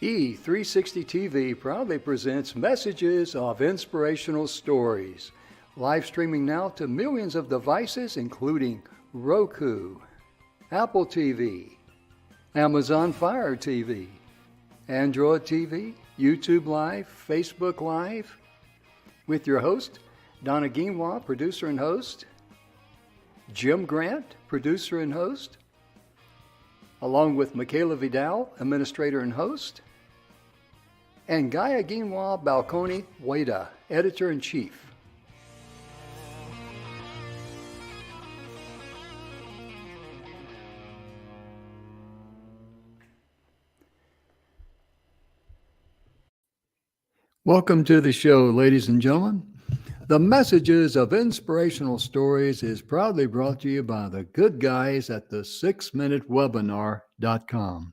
E360 TV proudly presents messages of inspirational stories. Live streaming now to millions of devices, including Roku, Apple TV, Amazon Fire TV, Android TV, YouTube Live, Facebook Live, with your host, Donna Guinois, producer and host, Jim Grant, producer and host, along with Michaela Vidal, administrator and host, and Gaia Guinois Balconi Wada, editor-in-chief. Welcome to the show, ladies and gentlemen. The Messages of Inspirational Stories is proudly brought to you by the good guys at the 6minutewebinar.com.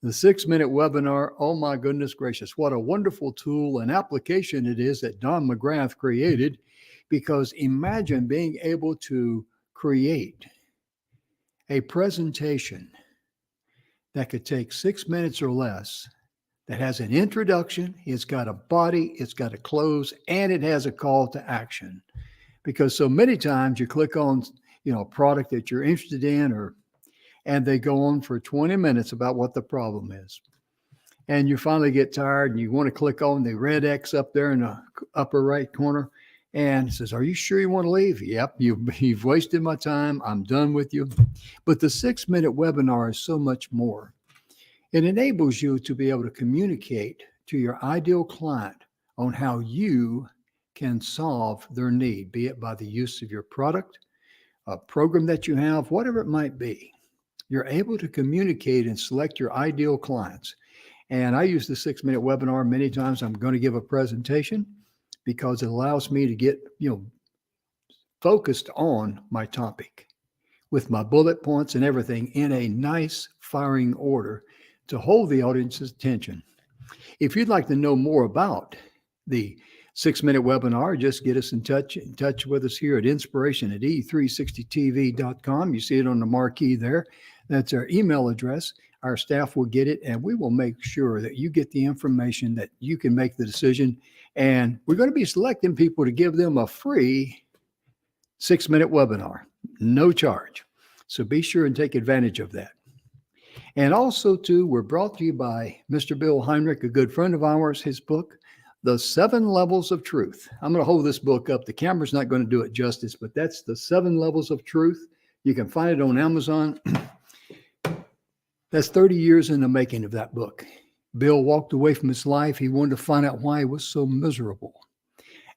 The 6-minute webinar, oh my goodness gracious, what a wonderful tool and application it is that Don McGrath created, because imagine being able to create a presentation that could take 6 minutes or less, that has an introduction, it's got a body, it's got a close, and it has a call to action. Because so many times you click on, a product that you're interested in, and they go on for 20 minutes about what the problem is. And you finally get tired and you want to click on the red X up there in the upper right corner, and it says, "Are you sure you want to leave?" "Yep, you've wasted my time. I'm done with you." But the 6-minute webinar is so much more. It enables you to be able to communicate to your ideal client on how you can solve their need, be it by the use of your product, a program that you have, whatever it might be. You're able to communicate and select your ideal clients. And I use the 6-minute webinar many times. I'm going to give a presentation because it allows me to get, focused on my topic with my bullet points and everything in a nice firing order to hold the audience's attention. If you'd like to know more about the 6-minute webinar, just get us in touch with us here at inspiration@e360tv.com. You see it on the marquee there. That's our email address. Our staff will get it, and we will make sure that you get the information that you can make the decision. And we're going to be selecting people to give them a free 6-minute webinar, no charge. So be sure and take advantage of that. And also, too, we're brought to you by Mr. Bill Heinrich, a good friend of ours, his book, The 7 Levels of Truth. I'm going to hold this book up. The camera's not going to do it justice, but that's The 7 Levels of Truth. You can find it on Amazon. That's 30 years in the making of that book. Bill walked away from his life. He wanted to find out why he was so miserable.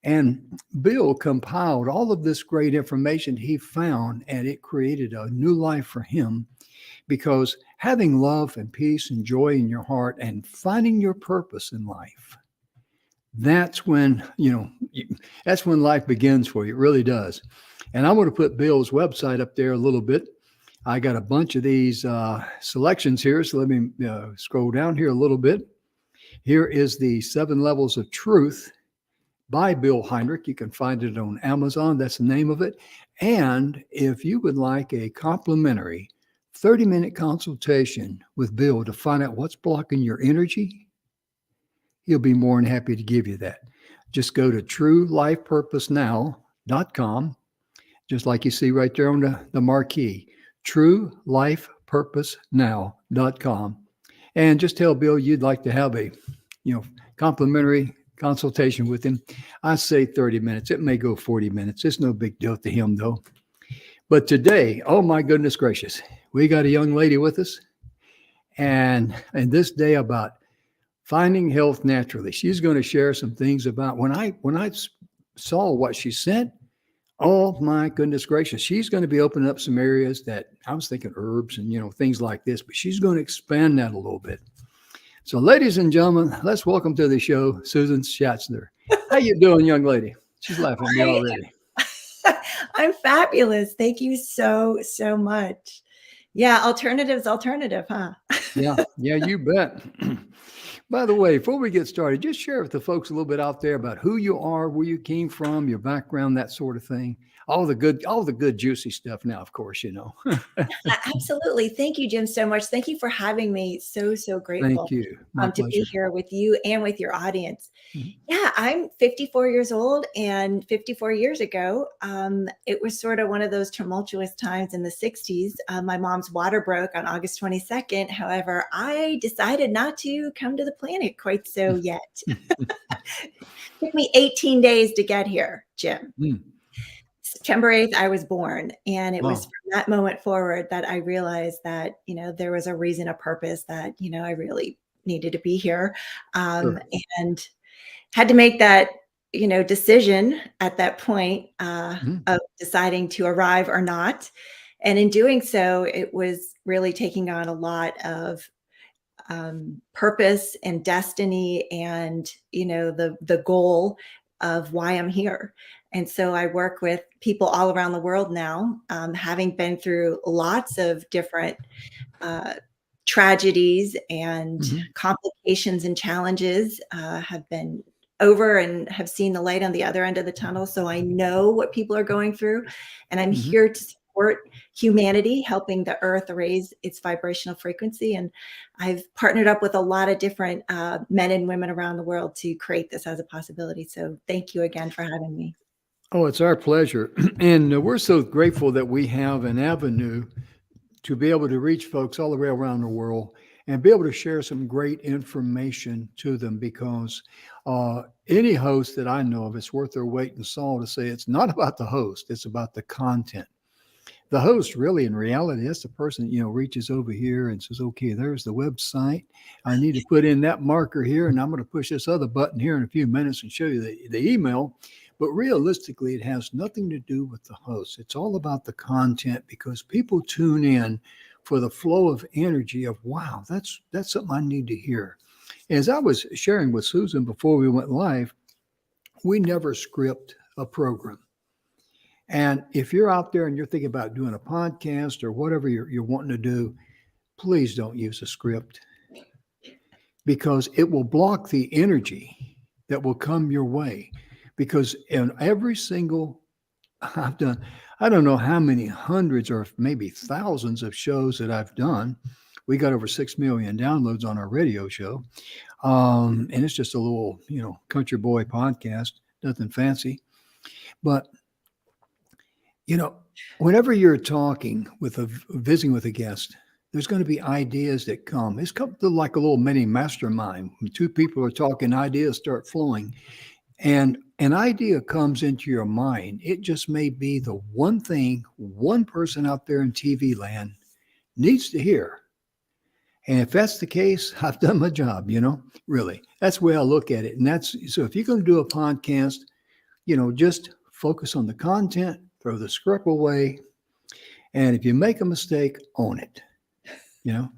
And Bill compiled all of this great information he found, and it created a new life for him, because having love and peace and joy in your heart and finding your purpose in life, that's when, that's when life begins for you. It really does. And I'm going to put Bill's website up there a little bit. I got a bunch of these selections here, so let me scroll down here a little bit. Here is the 7 Levels of Truth by Bill Heinrich. You can find it on Amazon. That's the name of it. And if you would like a complimentary 30-minute consultation with Bill to find out what's blocking your energy, he'll be more than happy to give you that. Just go to truelifepurposenow.com, just like you see right there on the marquee, truelifepurposenow.com. And just tell Bill you'd like to have a, complimentary consultation with him. I say 30 minutes. It may go 40 minutes. It's no big deal to him, though. But today, oh my goodness gracious, we got a young lady with us, and this day about finding health naturally. She's going to share some things about when I saw what she sent. Oh my goodness gracious, she's going to be opening up some areas that I was thinking herbs and things like this, but she's going to expand that a little bit. So, ladies and gentlemen, let's welcome to the show Susan Shatzer. How you doing, young lady? She's laughing at me already. I'm fabulous. Thank you so much. Yeah, alternative, huh? Yeah, you bet. By the way, before we get started, just share with the folks a little bit out there about who you are, where you came from, your background, that sort of thing. all the good juicy stuff now, of course, you know. Absolutely. Thank you, Jim, so much. Thank you for having me. So, so Thank grateful you. My to be pleasure. here with you and with your audience. Mhm. Yeah, I'm 54 years old, and 54 years ago, it was sort of one of those tumultuous times in the 60s. My mom's water broke on August 22nd. However, I decided not to come to the planet quite so yet. Took me 18 days to get here, Jim. Mm. September 8th, I was born. And it was Wow. from that moment forward that I realized that, there was a reason, a purpose that, I really needed to be here. Um, Sure. and had to make that, decision at that point Mhm. of deciding to arrive or not. And in doing so, it was really taking on a lot of purpose and destiny and the goal of why I'm here. And so I work with people all around the world now, having been through lots of different uh, tragedies and Mhm. complications and challenges, have been over and have seen the light on the other end of the tunnel. So I know what people are going through, and I'm Mhm. here to support humanity, helping the earth raise its vibrational frequency. And I've partnered up with a lot of different men and women around the world to create this as a possibility. So thank you again for having me. Oh, it's our pleasure. And we're so grateful that we have an avenue to be able to reach folks all the way around the world and be able to share some great information to them because any host that I know of, it's worth their weight in salt to say it's not about the host, it's about the content. The host really in reality that's the person reaches over here and says, okay, there's the website, I need to put in that marker here and I'm going to push this other button here in a few minutes and show you the email. But realistically it has nothing to do with the host. It's all about the content because people tune in for the flow of energy of wow, that's something I need to hear. As I was sharing with Susan before we went live, we never script a program. And if you're out there and you're thinking about doing a podcast or whatever you're wanting to do, please don't use a script because it will block the energy that will come your way. Because in every single, I've done, I don't know how many hundreds or maybe thousands of shows that I've done. We got over 6 million downloads on our radio show. And it's just a little, country boy podcast, nothing fancy. But You know, whenever you're talking with visiting with a guest, there's going to be ideas that come. It's come to like a little mini mastermind. When two people are talking, ideas start flowing, and an idea comes into your mind. It just may be the one thing one person out there in TV land needs to hear. And if that's the case, I've done my job, really. That's the way I look at it. And that's so if you're going to do a podcast, just focus on the content, throw the script away, and if you make a mistake, own it. You know,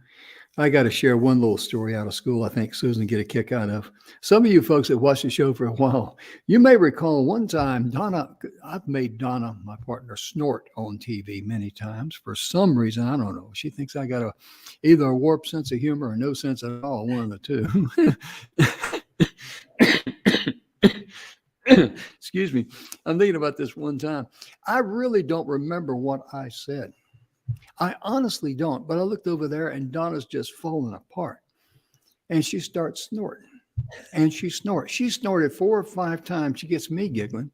I got to share one little story out of school. I think Susan get a kick out of. Some of you folks that watched the show for a while, you may recall one time Donna. I've made Donna, my partner, snort on TV many times for some reason. I don't know. She thinks I got either a warped sense of humor or no sense at all. One of the two. Excuse me. I'm thinking about this one time. I really don't remember what I said. I honestly don't, but I looked over there and Donna's just falling apart. And she starts snorting. And she snorts. She snorted 4 or 5 times. She gets me giggling.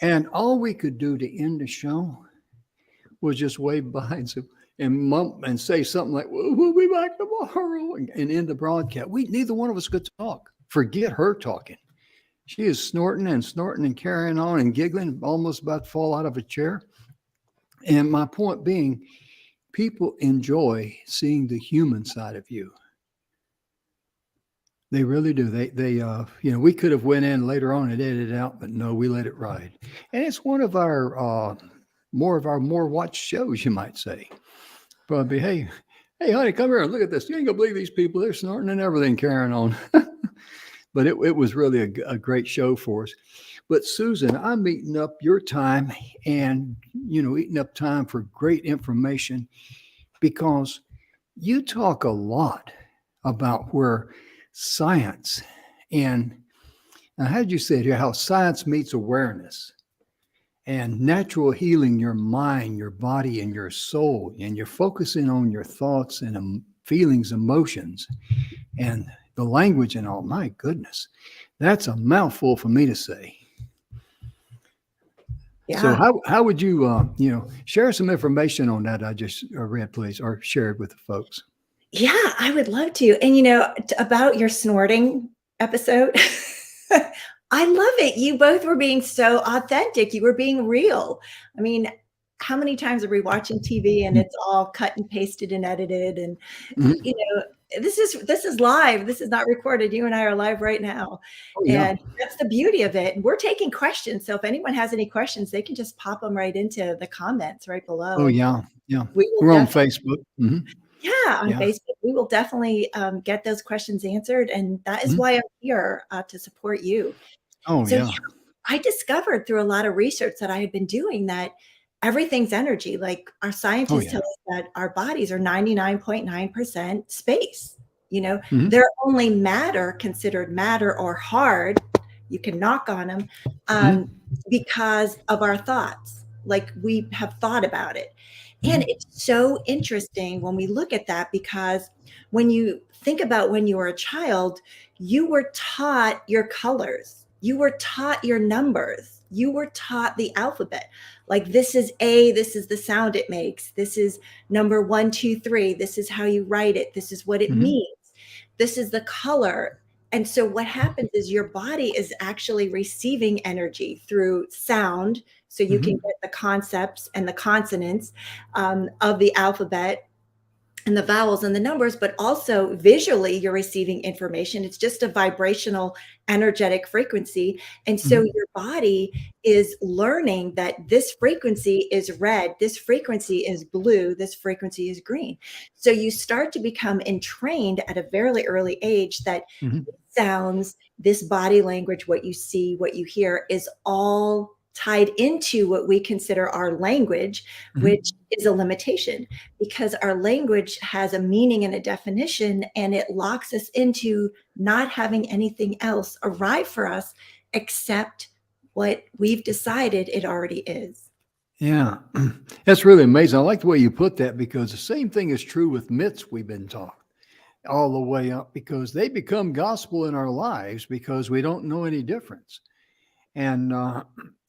And all we could do to end the show was just wave by and say something like, we'll be back tomorrow and end the broadcast. Neither one of us could talk. Forget her talking. She is snorting and carrying on and giggling, almost about to fall out of a chair. And my point being, people enjoy seeing the human side of you. They really do. We could have went in later on and edited it out, but no, we let it ride. And it's one of our more watched shows, you might say. Probably, hey, honey, come here and look at this. You ain't gonna believe these people. They're snorting and everything, carrying on. But it was really a great show for us. But Susan, I'm eating up your time and eating up time for great information because you talk a lot about where science and how did you say it here? How science meets awareness. and natural healing your mind, your body, and your soul. And you're focusing on your thoughts and feelings, emotions, and the language and all. My goodness, that's a mouthful for me to say. So Yeah. how would you share some information on that I just read, please, or share it with the folks? Yeah, I would love to. And about your snorting episode, I love it. You both were being so authentic. You were being real. I mean, how many times are we watching TV and it's all cut and pasted and edited? And Mhm. you know, this is live. This is not recorded. You and I are live right now. Oh yeah. And that's the beauty of it. And we're taking questions. So if anyone has any questions, they can just pop them right into the comments right below. Oh And yeah. Yeah. we will We're on definitely, Facebook. yeah, on Yeah. Facebook, we will definitely get those questions answered. And that is Mhm. why I'm here to support you. Oh So, yeah, yeah. I discovered through a lot of research that I had been doing that everything's energy. Like our Oh scientists yeah. tell us that our bodies are 99.9% space. Mhm. They're only matter considered matter or hard. You can knock on them um, Mhm. because of our thoughts. Like we have thought about it. And Mhm. it's so interesting when we look at that because when you think about when you were a child, you were taught your colors, you were taught your numbers, you were taught the alphabet. Like this is A, this is the sound it makes. This is number 1, 2, 3. This is how you write it. This is what it Mhm. means. This is the color. And so what happens is your body is actually receiving energy through sound. So you can Mhm. get the concepts and the consonants of the alphabet and the vowels and the numbers, but also visually you're receiving information. It's just a vibrational, energetic frequency. And so Mhm. your body is learning that this frequency is red, this frequency is blue, this frequency is green. So you start to become entrained at a very early age that Mhm. sounds, this body language, what you see, what you hear is all tied into what we consider our language, which Mhm. is a limitation because our language has a meaning and a definition, and it locks us into not having anything else arrive for us except what we've decided it already is. Yeah. That's really amazing. I like the way you put that because the same thing is true with myths we've been taught all the way up because they become gospel in our lives because we don't know any difference. And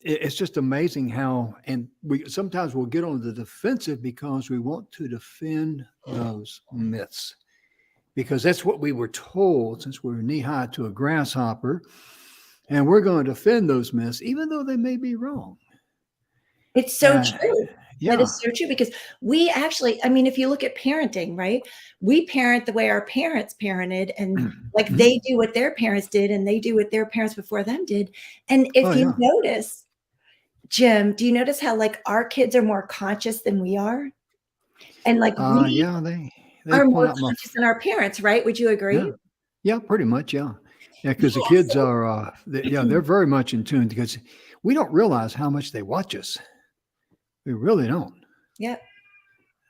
it's just amazing how, and we sometimes we'll get on the defensive because we want to defend those myths because that's what we were told since we were knee high to a grasshopper. And we're going to defend those myths, even though they may be wrong. It's so Uh, true. That yeah. is so true because we actually, I mean, if you look at parenting, right? We parent the way our parents parented, and like Mhm. they do what their parents did, and they do what their parents before them did. And Oh, if you yeah. notice, Jim, do you notice how like our kids are more conscious than we are? And like we Yeah, they are point more out my conscious than our parents, right? Would you yeah. agree? Yeah, pretty much, yeah. Yeah, because the Yeah. kids So, are, they're very much in tune because we don't realize how much they watch us. We really don't. yep.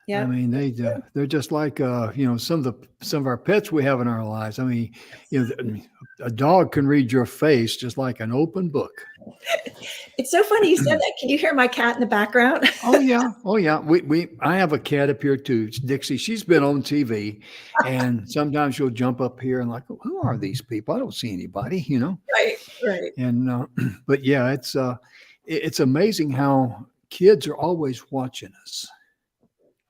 I Yep. mean, they're just like, some of our pets we have in our lives. I mean, a dog can read your face just like an open book. It's so funny you said that. Can you hear my cat in the background? Oh yeah, oh yeah. I have a cat up here too, it's Dixie. She's been on TV, and sometimes she'll jump up here and like, who are these people? I don't see anybody. Right, right. And but yeah, it's amazing how kids are always watching us,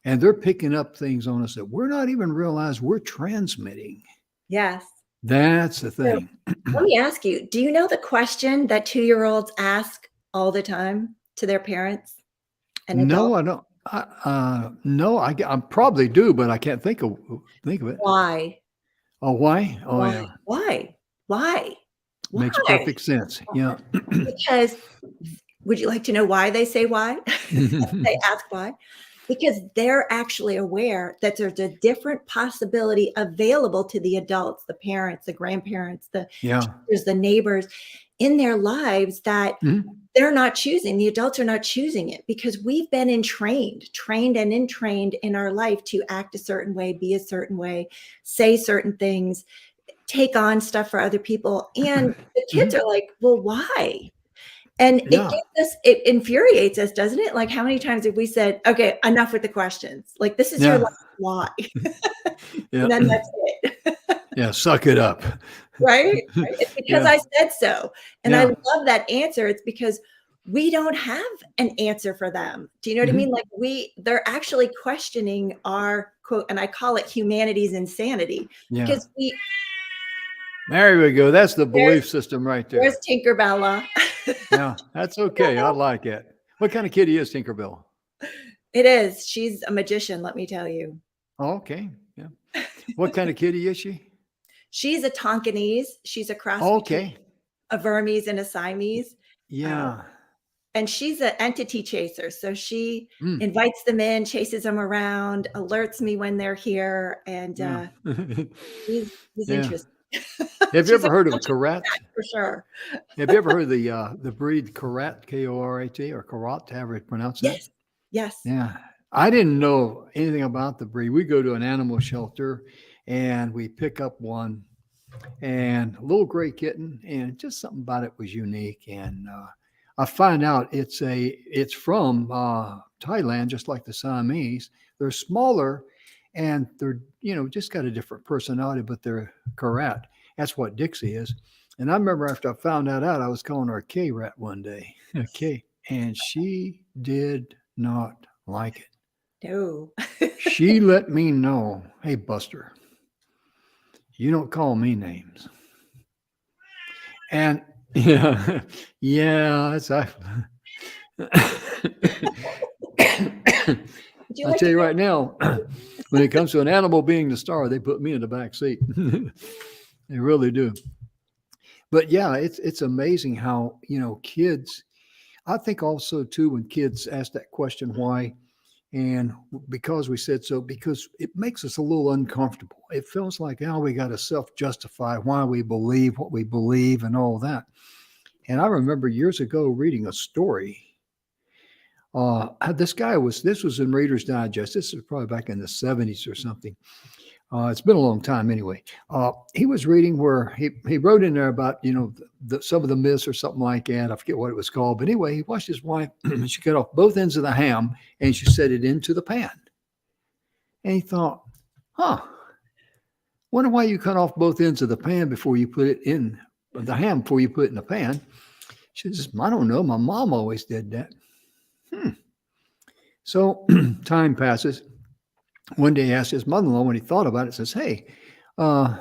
and they're picking up things on us that we're not even realize we're transmitting. Yes. That's the So thing. let me ask you, do you know the question that 2-year-olds ask all the time to their parents and No, adults? I don't. No, I probably do, but I can't think of it. Why? Oh, why? Oh, Why? yeah. Why? Why? Makes Why? perfect sense. Yeah. Because would you like to know why they say why? They ask why? Because they're actually aware that there's a different possibility available to the adults, the parents, the grandparents, the Yeah. teachers, the neighbors in their lives that Mhm. they're not choosing. The adults are not choosing it because we've been trained and entrained in our life to act a certain way, be a certain way, say certain things, take on stuff for other people. And the kids Mhm. are like, well, why? And it Yeah. gets us, it infuriates us, doesn't it? Like, how many times have we said, okay, enough with the questions? Like, this is your Yeah. life. Why? Yeah. And then that's it. Yeah. Suck it up. Right? Right? It's because Yeah. I said so. And I Yeah. love that answer. It's because we don't have an answer for them. Do you know what I Mhm. mean? Like, they're actually questioning our quote, and I call it humanity's insanity, Yeah. because There we go. That's the there's belief system right there's there. Tinkerbella. Yeah. That's okay. I like it. What kind of kitty is Tinkerbell? It is. She's a magician, let me tell you. Oh, okay. Yeah. What kind of kitty is she? She's a Tonkinese. She's a cross Oh, between okay. a Burmese and a Siamese. Uh, Yeah. and she's an entity chaser. So she Mm. invites them in, chases them around, alerts me when they're here. And Yeah. he's Yeah. interesting. Have you She's a ever heard of a conscious Karat? cat for sure. Have you ever heard of the breed Karat, K-O-R-A-T, or Karat, however you pronounce that? Yes. Yes. Yeah. I didn't know anything about the breed. We go to an animal shelter and we pick up one, and a little gray kitten, and just something about it was unique. And I find out it's from Thailand, just like the Siamese. They're smaller, and they're just got a different personality, but they're Karat. That's what Dixie is. And I remember after I found that out, I was calling her a K rat one day, a K, and she did not like it. No. She let me know, hey Buster, you don't call me names. And yeah, yeah, that's I. Would you I'll like tell to you go? right now, when it comes to an animal being the star, they put me in the back seat. They really do. But yeah, it's amazing how kids. I think also too when kids ask that question why, and because we said so, because it makes us a little uncomfortable. It feels like we got to self justify why we believe what we believe and all that. And I remember years ago reading a story. This was in Reader's Digest. This was probably back in the 70s or something. It's been a long time anyway. He was reading where he wrote in there about, some of the myths or something like that. I forget what it was called. But anyway, he watched his wife. She cut off both ends of the ham and she set it into the pan. And he thought, huh, wonder why you cut off both ends of the pan before you put it in the ham before you put it in the pan. She says, I don't know. My mom always did that. So time passes. One day he asked his mother-in-law when he thought about it, says, hey, uh,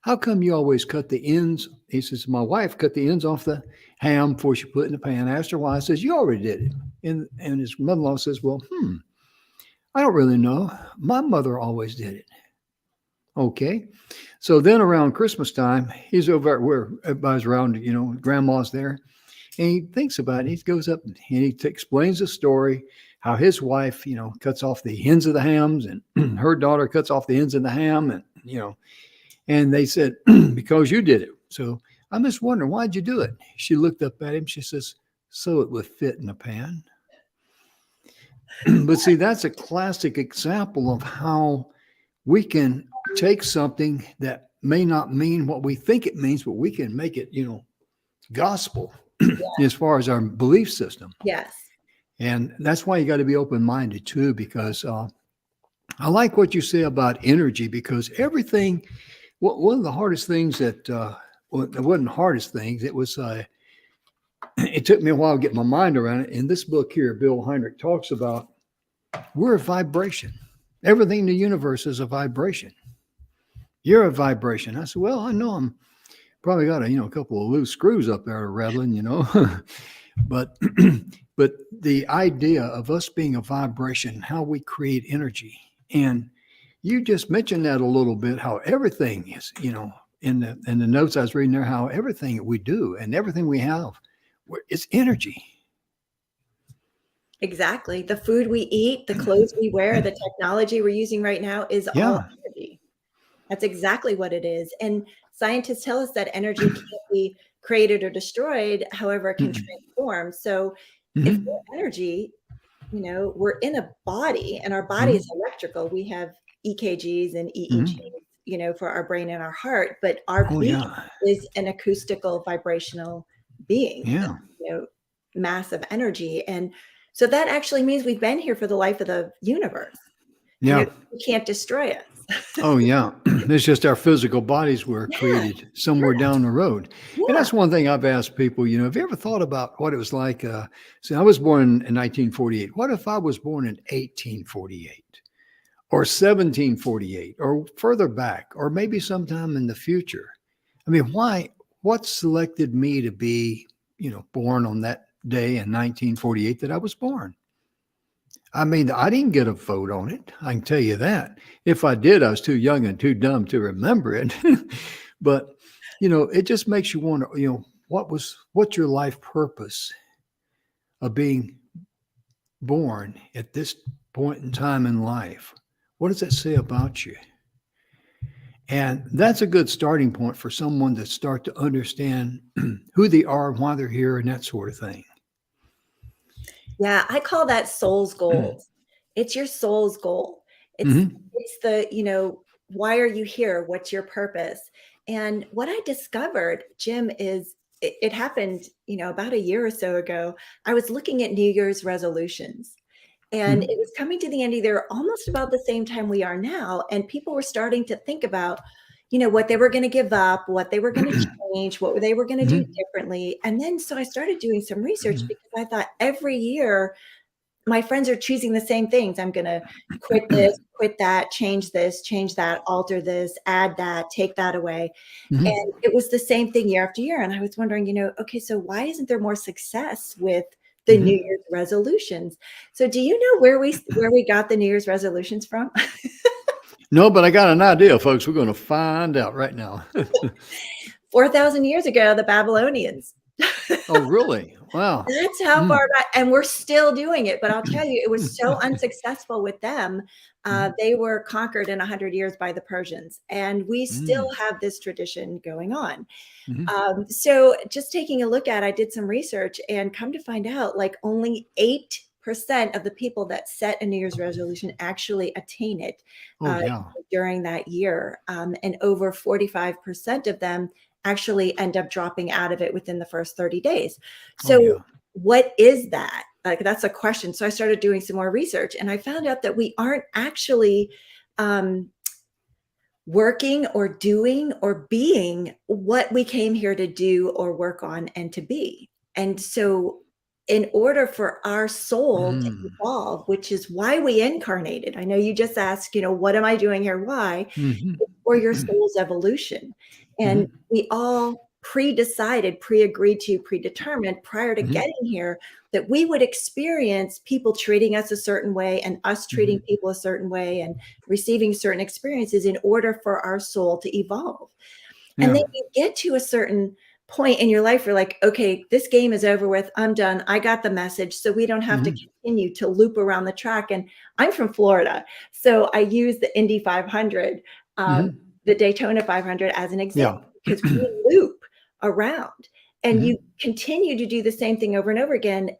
how come you always cut the ends? He says, my wife cut the ends off the ham before she put it in the pan. I asked her why. I says, you already did it. And his mother-in-law says, well, I don't really know. My mother always did it. Okay. So then around Christmas time, he's over at where everybody's around, grandma's there. And he thinks about it. He goes up and he explains the story, how his wife, cuts off the ends of the hams and her daughter cuts off the ends of the ham. And they said, because you did it. So I'm just wondering, why'd you do it? She looked up at him. She says, so it would fit in a pan. But see, that's a classic example of how we can take something that may not mean what we think it means, but we can make it, gospel as far as our belief system. Yes. And that's why you got to be open minded too, because I like what you say about energy, because everything, one of the hardest things well, it wasn't the hardest things, it was, it took me a while to get my mind around it. In this book here, Bill Heinrich talks about we're a vibration. Everything in the universe is a vibration. You're a vibration. I said, well, I know I'm probably got a couple of loose screws up there rattling, but but the idea of us being a vibration, how we create energy, and you just mentioned that a little bit, how everything is, in the notes I was reading there, how everything that we do and everything we have, it's energy. Exactly. The food we eat, the clothes we wear, the technology we're using right now is all Yeah. energy. That's exactly what it is. And scientists tell us that energy can't be created or destroyed, however, it can transform. So if Mm-hmm. we're energy, we're in a body and our body Mm-hmm. is electrical. We have EKGs and EEGs, Mm-hmm. for our brain and our heart, but our Oh being yeah. is an acoustical vibrational being. Yeah. massive energy. And so that actually means we've been here for the life of the universe. Yeah. You can't destroy us. Oh, yeah. It's just our physical bodies were Yeah, created somewhere down the road. And yeah. that's one thing I've asked people, have you ever thought about what it was like? See, I was born in 1948. What if I was born in 1848 or 1748 or further back or maybe sometime in the future? I mean, why? What selected me to be, born on that day in 1948 that I was born? I mean, I didn't get a vote on it. I can tell you that. If I did, I was too young and too dumb to remember it. But, it just makes you wonder, what's your life purpose of being born at this point in time in life? What does that say about you? And that's a good starting point for someone to start to understand who they are, why they're here, and that sort of thing. Yeah, I call that soul's goals. It's your soul's goal. It's Hmm. it's the, why are you here? What's your purpose? And what I discovered, Jim, is it happened, about a year or so ago. I was looking at New Year's resolutions. And it Hmm. was coming to the end of the year almost about the same time we are now. And people were starting to think about, what they were going to give up, what they were going to change, what they were going to do Hmm. differently. And then so I started doing some research because I thought every year my friends are choosing the same things. I'm going to quit this, quit that, change that, alter this, add that, take that away. Hmm. And it was the same thing year after year. And I was wondering, okay, so why isn't there more success with the New Hmm. Year's resolutions? So do you know where we got the New Year's resolutions from? No, but I got an idea, folks. We're going to find out right now. 4,000 years ago, the Babylonians. Oh, really? Wow. That's how far Mm. back, and we're still doing it. But I'll tell you, it was so unsuccessful with them. Mhm. They were conquered in 100 years by the Persians, and we still Mm. have this tradition going on. Mhm. So just taking a look at, I did some research and come to find out like only 8% of the people that set a New Year's resolution actually attain it Oh, uh, yeah. during that year. And over 45% of them actually end up dropping out of it within the first 30 days. Oh, So yeah. what is that? Like, that's a question. So I started doing some more research and I found out that we aren't actually um, working or doing or being what we came here to do or work on and to be. And so, in order for our soul to Mm. evolve, which is why we incarnated, I know you just asked, what am I doing here? Why? Mhm. It's for your soul's evolution. And Mhm. we all pre-decided, pre-agreed to, predetermined prior to Mhm. getting here that we would experience people treating us a certain way and us treating Mhm. people a certain way and receiving certain experiences in order for our soul to evolve. And Yeah. then you get to a certain point in your life, you're like, okay, this game is over with. I'm done. I got the message. So we don't have to Mhm. continue to loop around the track. And I'm from Florida. So I use the Indy 500, Mhm. the Daytona 500 as an Yeah. example, because we loop around and you Mhm. continue to do the same thing over and over again.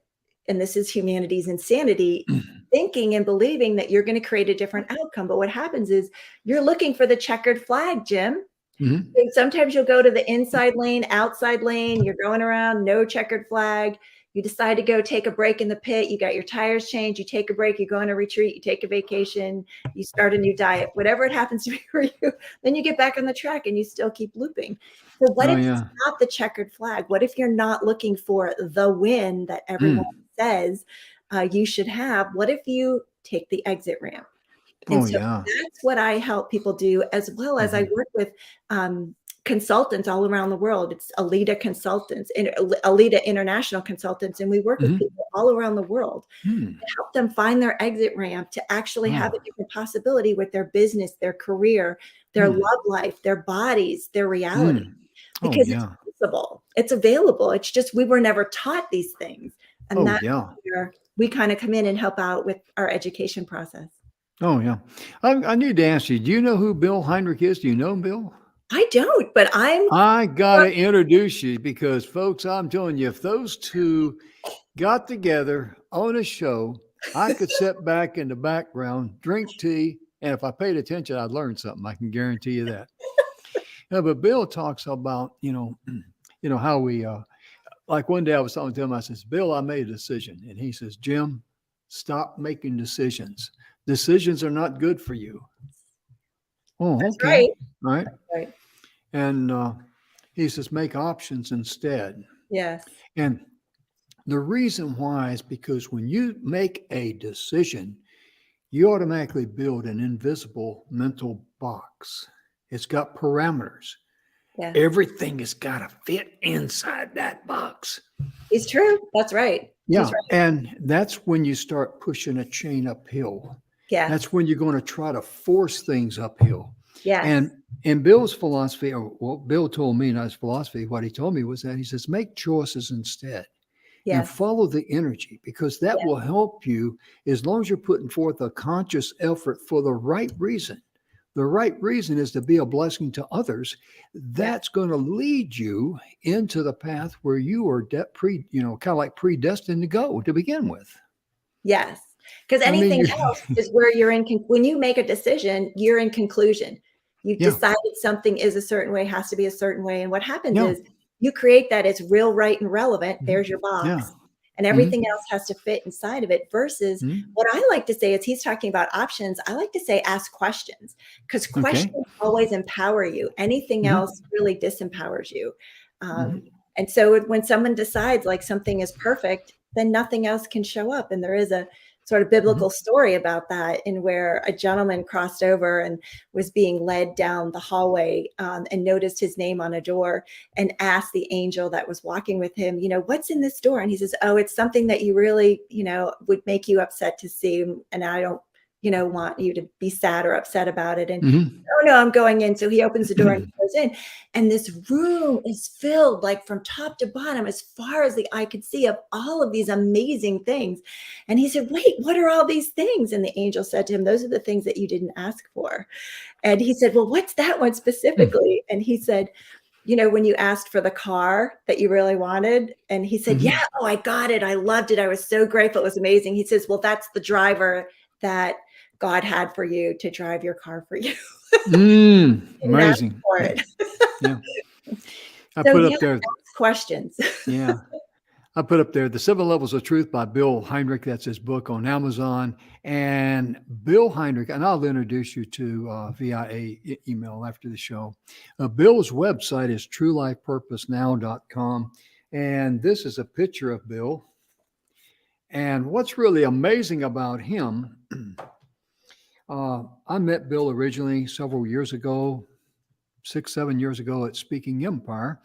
And this is humanity's insanity, thinking and believing that you're going to create a different outcome. But what happens is you're looking for the checkered flag, Jim. Mhm. And sometimes you'll go to the inside lane, outside lane, you're going around, no checkered flag. You decide to go take a break in the pit, you got your tires changed, you take a break, you go on a retreat, you take a vacation, you start a new diet, whatever it happens to be for you. Then you get back on the track and you still keep looping. So what Oh, if it's yeah. not the checkered flag? What if you're not looking for the win that everyone Mm. says you should have? What if you take the exit ramp? And Oh, so yeah. that's what I help people do, as well as I Mhm. work with consultants all around the world. It's Alita Consultants and Alita International Consultants, and we work with Mhm. people all around the world Mm. to help them find their exit ramp to actually have a Oh. different possibility with their business, their career, their Mm. love life, their bodies, their reality, Mm. Oh, because it's yeah. possible, it's available. It's just we were never taught these things, and Oh, that's yeah. where we kind of come in and help out with our education process. Oh, yeah. I need to ask you, do you know who Bill Heinrich is? Do you know him, Bill? I don't, but I'm I gotta introduce you because, folks, I'm telling you, if those two got together on a show, I could sit back in the background, drink tea, and if I paid attention, I'd learn something. I can guarantee you that. Yeah, but Bill talks about, how we like one day I was talking to him, I says, Bill, I made a decision. And he says, Jim, stop making decisions. Decisions are not good for you. Oh, That's okay. right. All right. Right. And he says, make options instead. Yes. And the reason why is because when you make a decision, you automatically build an invisible mental box. It's got parameters. Yes. Everything has got to fit inside that box. He's true. That's right. Yeah. He's right. And that's when you start pushing a chain uphill. Yes. That's when you're going to try to force things uphill. Yes. And in Bill's philosophy, or what Bill told me, not his philosophy, what he told me was that he says, make choices instead. And Yes. follow the energy, because that will help you as long as you're putting forth a conscious effort for the right reason. The right reason is to be a blessing to others. That's going to lead you into the path where you are kind of like predestined to go to begin with. Yes. Because anything else is where you're when you make a decision, you're in conclusion. You've decided something is a certain way, has to be a certain way. And what happens is you create that it's real, right, and relevant. There's your box. Yeah. And everything else has to fit inside of it versus what I like to say is he's talking about options. I like to say ask questions, because questions always empower you. Anything else really disempowers you. And so when someone decides like something is perfect, then nothing else can show up. And there is a sort of biblical story about that, in where a gentleman crossed over and was being led down the hallway and noticed his name on a door and asked the angel that was walking with him, what's in this door? And he says, oh, it's something that you really, would make you upset to see. And I don't, want you to be sad or upset about it. And oh no, I'm going in. So he opens the door and goes in. And this room is filled like from top to bottom, as far as the eye could see, of all of these amazing things. And he said, wait, what are all these things? And the angel said to him, those are the things that you didn't ask for. And he said, well, what's that one specifically? And he said, when you asked for the car that you really wanted. And he said, yeah, oh, I got it. I loved it. I was so grateful. It was amazing. He says, well, that's the driver that God had for you to drive your car for you. Amazing. For it. Yeah. I put up there questions. Yeah. I put up there The 7 Levels of Truth by Bill Heinrich. That's his book on Amazon. And Bill Heinrich, and I'll introduce you to via email after the show. Bill's website is truelifepurposenow.com. And this is a picture of Bill. And what's really amazing about him, I met Bill originally several years ago, 6-7 years ago at Speaking Empire.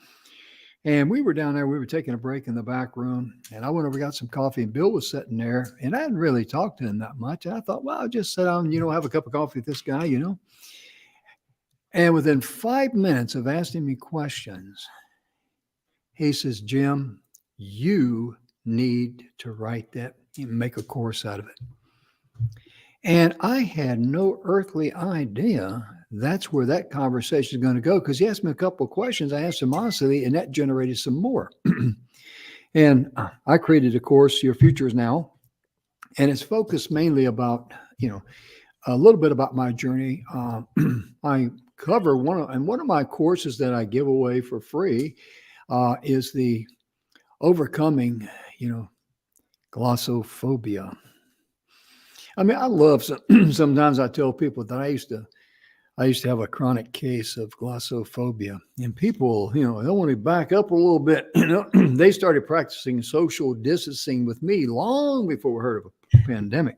And we were down there, we were taking a break in the back room, and I went over, got some coffee, and Bill was sitting there, and I hadn't really talked to him that much. And I thought, well, I'll just sit down, have a cup of coffee with this guy, And within 5 minutes of asking me questions, he says, Jim, you need to write that and make a course out of it. And I had no earthly idea that's where that conversation is going to go, because he asked me a couple of questions. I answered him honestly, and that generated some more. And I created a course, Your Future Is Now, and it's focused mainly about, a little bit about my journey. I cover one of my courses that I give away for free is the overcoming, glossophobia. I mean, I love sometimes I tell people that I used to have a chronic case of glossophobia, and people, they want to back up a little bit. They started practicing social distancing with me long before we heard of a pandemic.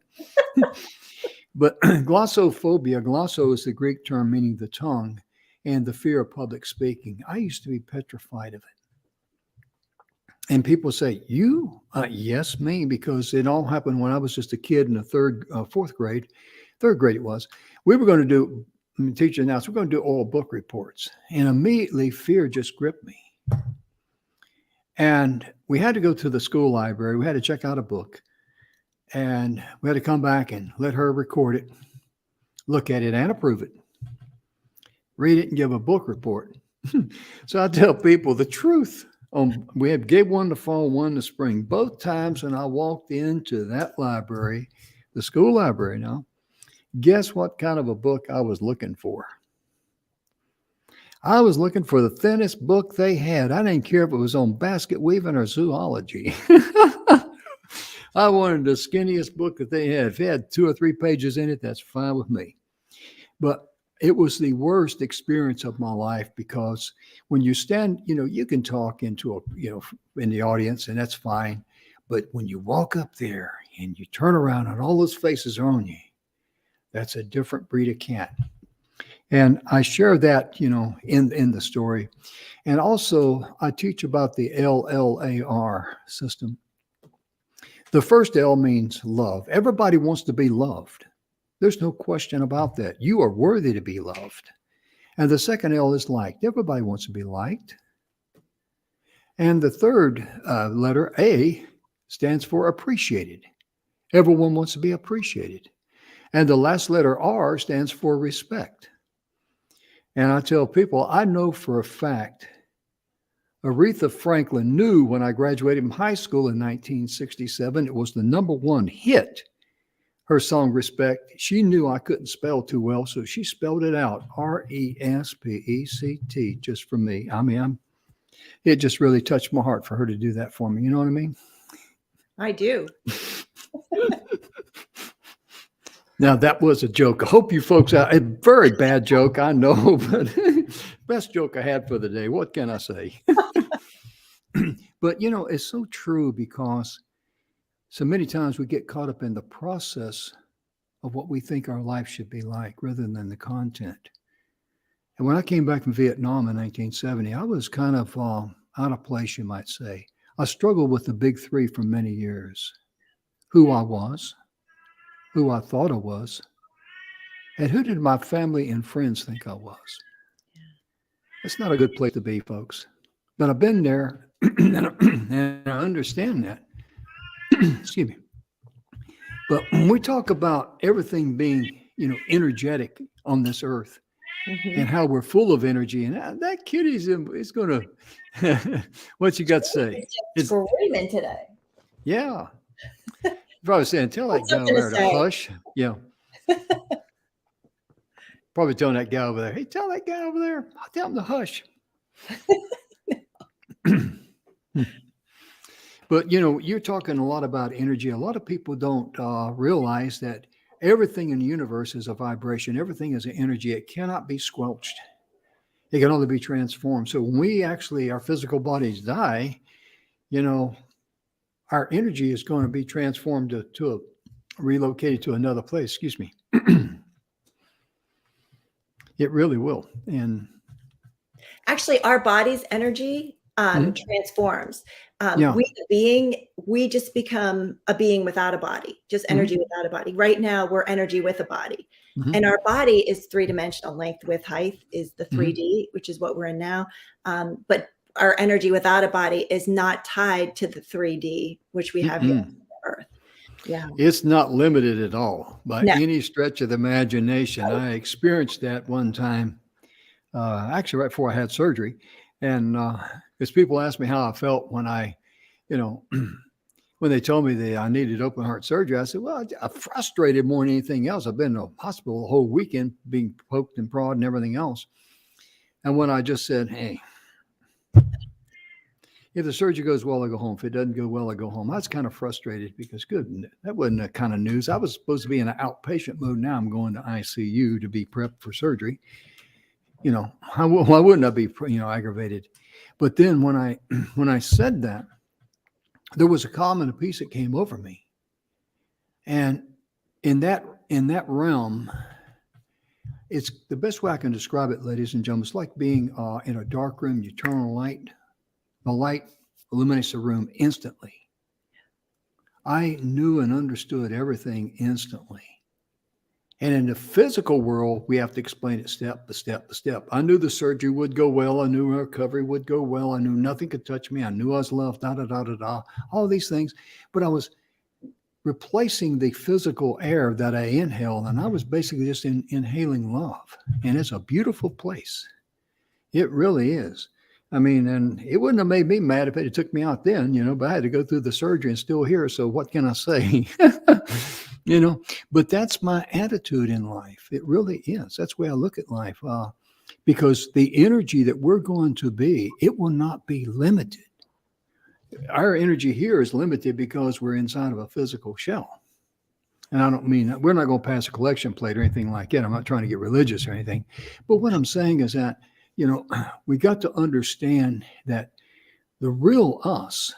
But glossophobia, glosso is the Greek term meaning the tongue, and the fear of public speaking. I used to be petrified of it. And people say, you? Yes, me, because it all happened when I was just a kid in the fourth grade it was. We were going to do, let me teach you now, so we're going to do oral book reports. And immediately fear just gripped me. And we had to go to the school library. We had to check out a book. And we had to come back and let her record it, look at it and approve it, read it and give a book report. So I tell people the truth. We gave one in the fall, one in the spring. Both times when I walked into that library, the school library now, guess what kind of a book I was looking for? I was looking for the thinnest book they had. I didn't care if it was on basket weaving or zoology. I wanted the skinniest book that they had. If it had 2 or 3 pages in it, that's fine with me. But it was the worst experience of my life because when you stand, you can talk into in the audience and that's fine. But when you walk up there and you turn around and all those faces are on you, that's a different breed of cat. And I share that, in the story. And also I teach about the LLAR system. The first L means love. Everybody wants to be loved. There's no question about that. You are worthy to be loved. And the second L is liked. Everybody wants to be liked. And the third letter, A, stands for appreciated. Everyone wants to be appreciated. And the last letter, R, stands for respect. And I tell people, I know for a fact, Aretha Franklin knew when I graduated from high school in 1967, it was the #1 hit. Her song Respect, she knew I couldn't spell too well, so she spelled it out, RESPECT, just for me. I mean, it just really touched my heart for her to do that for me. You know what I mean? I do. Now, that was a joke. I hope you folks out. A very bad joke, I know, but best joke I had for the day. What can I say? But, it's so true because so many times we get caught up in the process of what we think our life should be like rather than the content. And when I came back from Vietnam in 1970, I was kind of out of place, you might say. I struggled with the big 3 for many years. Who I was, who I thought I was, and who did my family and friends think I was. It's not a good place to be, folks. But I've been there and I understand that. Excuse me. But when we talk about everything being, energetic on this earth and how we're full of energy, and that kitty's is going to, what you got to say? It's screaming today. Yeah. Probably saying, tell that guy over there to hush. Yeah. Probably telling that guy over there, hey, tell that guy over there, tell him to hush. But, you're talking a lot about energy. A lot of people don't realize that everything in the universe is a vibration. Everything is an energy. It cannot be squelched. It can only be transformed. So when we actually, our physical bodies die, our energy is going to be transformed relocated to another place. Excuse me. It really will. And actually, our body's energy transforms. Yeah. We just become a being without a body, just energy without a body. Right now, we're energy with a body. And our body is 3-dimensional. Length, width, height is the 3D, which is what we're in now. But our energy without a body is not tied to the 3D, which we have here on Earth. Yeah. It's not limited at all by any stretch of the imagination. I experienced that one time, actually right before I had surgery. And because people asked me how I felt when I, when they told me that I needed open heart surgery, I said, well, I'm frustrated more than anything else. I've been in the hospital the whole weekend being poked and prodded and everything else. And when I just said, hey, if the surgery goes well, I go home. If it doesn't go well, I go home. I was kind of frustrated because that wasn't the kind of news. I was supposed to be in an outpatient mode. Now I'm going to ICU to be prepped for surgery. Why wouldn't I be, aggravated? But then when I said that, there was a calm and a peace that came over me. And in that realm, it's the best way I can describe it, ladies and gentlemen. It's like being in a dark room. You turn on a light. The light illuminates the room instantly. I knew and understood everything instantly. And in the physical world, we have to explain it step by step by step. I knew the surgery would go well. I knew recovery would go well. I knew nothing could touch me. I knew I was loved, all these things. But I was replacing the physical air that I inhaled, and I was basically just inhaling love. And it's a beautiful place. It really is. I mean, and it wouldn't have made me mad if it took me out then, but I had to go through the surgery and still here. So what can I say? But that's my attitude in life. It really is. That's the way I look at life. because the energy that we're going to be, it will not be limited. Our energy here is limited because we're inside of a physical shell. And I don't mean that we're not going to pass a collection plate or anything like that. I'm not trying to get religious or anything. But what I'm saying is that, we got to understand that the real us,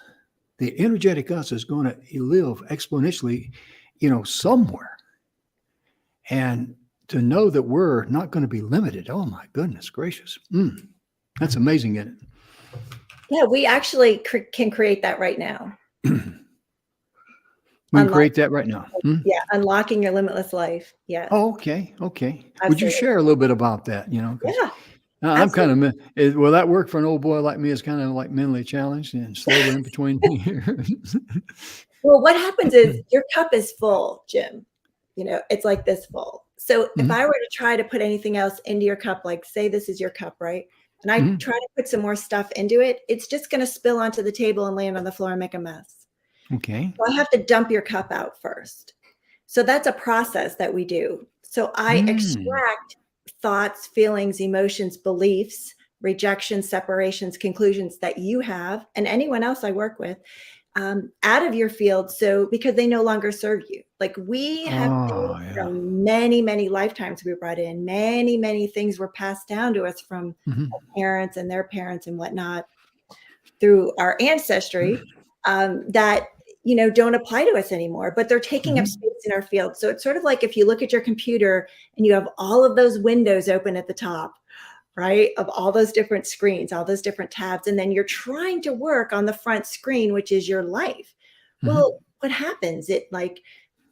the energetic us, is going to live exponentially, somewhere. And to know that we're not going to be limited. Oh my goodness gracious. That's amazing, isn't it? Yeah, we actually can create that right now. We can create that right now. Yeah, unlocking your limitless life. Yes. Oh, okay. Absolutely. Would you share a little bit about that? Yeah. I'm kind of, will that work for an old boy like me? Is kind of like mentally challenged and slow in between here. Well, what happens is your cup is full, Jim. It's like this full. So if I were to try to put anything else into your cup, like say this is your cup, right? And I try to put some more stuff into it, it's just going to spill onto the table and land on the floor and make a mess. Okay. So I have to dump your cup out first. So that's a process that we do. So I extract thoughts, feelings, emotions, beliefs, rejections, separations, conclusions that you have and anyone else I work with out of your field. So because they no longer serve you. Like we have from many, many lifetimes we brought in, many, many things were passed down to us from our parents and their parents and whatnot through our ancestry that don't apply to us anymore, but they're taking up space in our field. So it's sort of like if you look at your computer and you have all of those windows open at the top, right, of all those different screens, all those different tabs, and then you're trying to work on the front screen, which is your life. Well, what happens?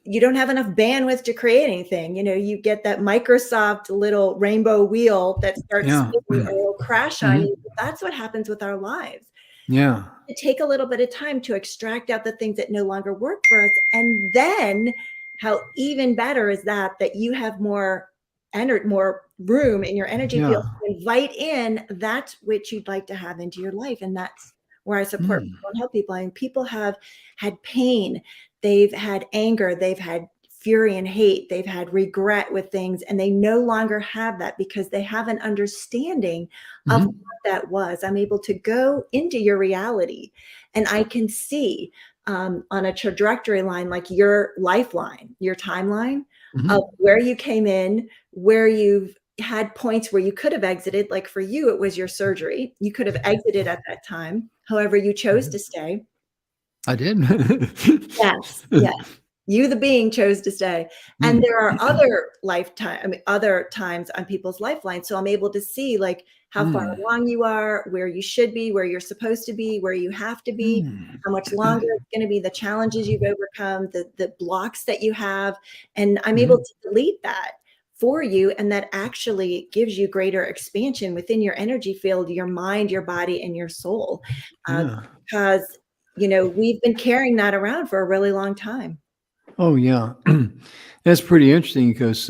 You don't have enough bandwidth to create anything. You get that Microsoft little rainbow wheel that starts spinning or it'll crash on you. That's what happens with our lives. Yeah. To take a little bit of time to extract out the things that no longer work for us. And then how even better is that you have more room in your energy field to invite in that which you'd like to have into your life. And that's where I support people and help people. I mean, people have had pain. They've had anger. They've had fury and hate. They've had regret with things, and they no longer have that because they have an understanding of what that was. I'm able to go into your reality and I can see on a trajectory line, like your lifeline, your timeline of where you came in, where you've had points where you could have exited. Like for you, it was your surgery. You could have exited at that time. However, you chose to stay. I did. Yes. You, the being, chose to stay. And there are other times on people's lifelines. So I'm able to see like how far along you are, where you should be, where you're supposed to be, where you have to be, how much longer it's going to be, the challenges you've overcome, the blocks that you have. And I'm able to delete that for you. And that actually gives you greater expansion within your energy field, your mind, your body, and your soul. Because, we've been carrying that around for a really long time. Oh, yeah. That's pretty interesting because,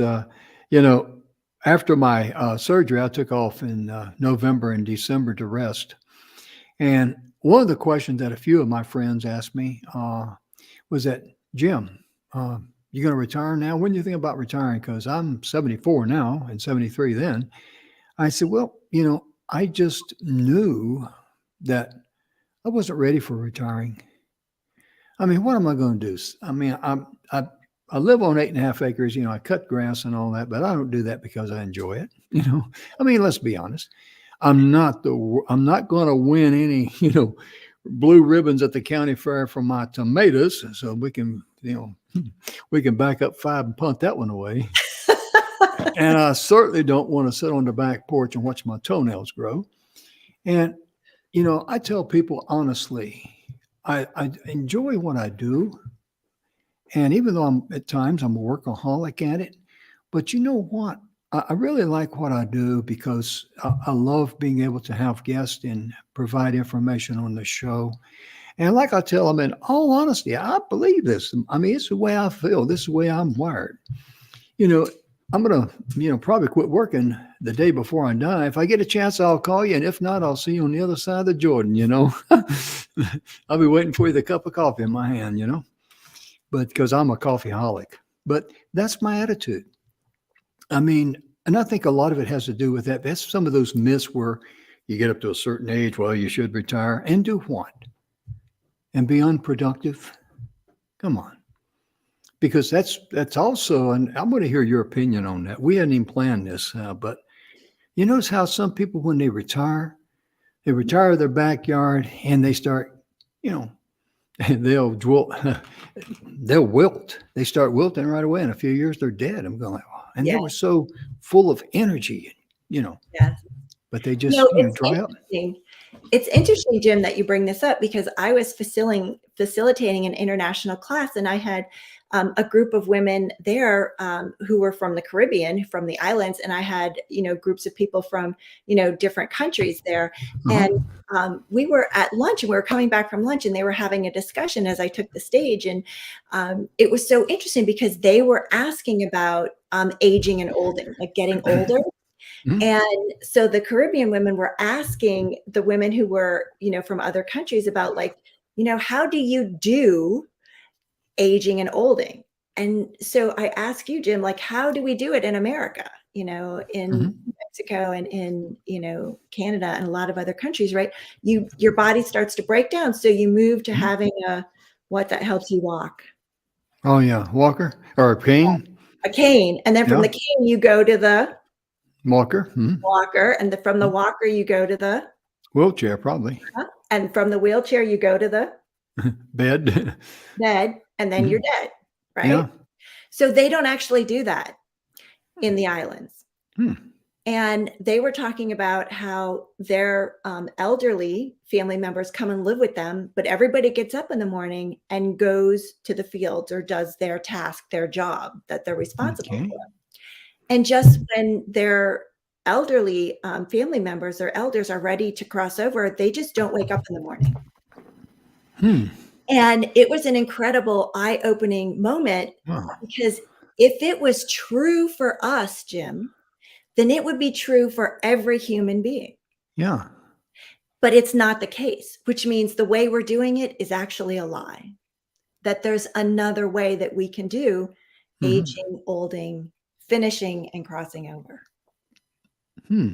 after my surgery, I took off in November and December to rest. And one of the questions that a few of my friends asked me was that, Jim, you going to retire now? When do you think about retiring? Because I'm 74 now and 73 then. I said, well, I just knew that I wasn't ready for retiring. I mean, what am I going to do? I mean, I live on 8.5 acres. I cut grass and all that, but I don't do that because I enjoy it. I mean, let's be honest. I'm not going to win any, blue ribbons at the county fair for my tomatoes. So we can back up 5 and punt that one away. And I certainly don't want to sit on the back porch and watch my toenails grow. And, I tell people honestly, I enjoy what I do. And even though at times I'm a workaholic at it, but you know what? I really like what I do because I love being able to have guests and provide information on the show. And like I tell them, in all honesty, I believe this. I mean, it's the way I feel. This is the way I'm wired. I'm going to, probably quit working the day before I die. If I get a chance, I'll call you. And if not, I'll see you on the other side of the Jordan, I'll be waiting for you with a cup of coffee in my hand, but because I'm a coffeeholic. But that's my attitude. I mean, And I think a lot of it has to do with that. That's some of those myths where you get up to a certain age, well, you should retire and do what? And be unproductive? Come on. Because that's also, and I'm going to hear your opinion on that. We hadn't even planned this, but you notice how some people, when they retire their backyard and they start, you know, they'll wilt. They'll wilt. They start wilting right away. In a few years, they're dead. I'm going like, oh, and they Yeah. were so full of energy, you know, Yeah. but they just, It's dry up. interesting. It's interesting, Jim, that you bring this up because I was facilitating an international class, and I had a group of women there who were from the Caribbean, from the islands, and I had groups of people from different countries there, Uh-huh. and we were at lunch, and we were coming back from lunch, and they were having a discussion as I took the stage, and it was so interesting because they were asking about aging and olding, like getting older. Mhm. And so the Caribbean women were asking the women who were, from other countries about like, how do you do aging and olding? And so I ask you, Jim, like, how do we do it in America, in Mhm. Mexico and in, Canada and a lot of other countries, right? Your body starts to break down. So you move to Mhm. having what that helps you walk, Oh yeah, walker or a cane. a cane. And then from Yeah, the cane, you go to the walker. Mhm. walker. And from the Mhm. walker, you go to the Wheelchair probably. And from the wheelchair, you go to the Bed. bed, and then Mhm. you're dead, Yeah. right? So they don't actually do that in the islands. Hmm. And they were talking about how their elderly family members come and live with them, but everybody gets up in the morning and goes to the fields or does their task, their job that they're responsible Okay. for. And just when their elderly family members or elders are ready to cross over, they just don't wake up in the morning. Hmm. And it was an incredible eye-opening moment Wow. because if it was true for us, Jim, then it would be true for every human being. Yeah. But it's not the case, which means the way we're doing it is actually a lie. That there's another way that we can do Mhm. aging, olding, finishing, and crossing over. Hmm.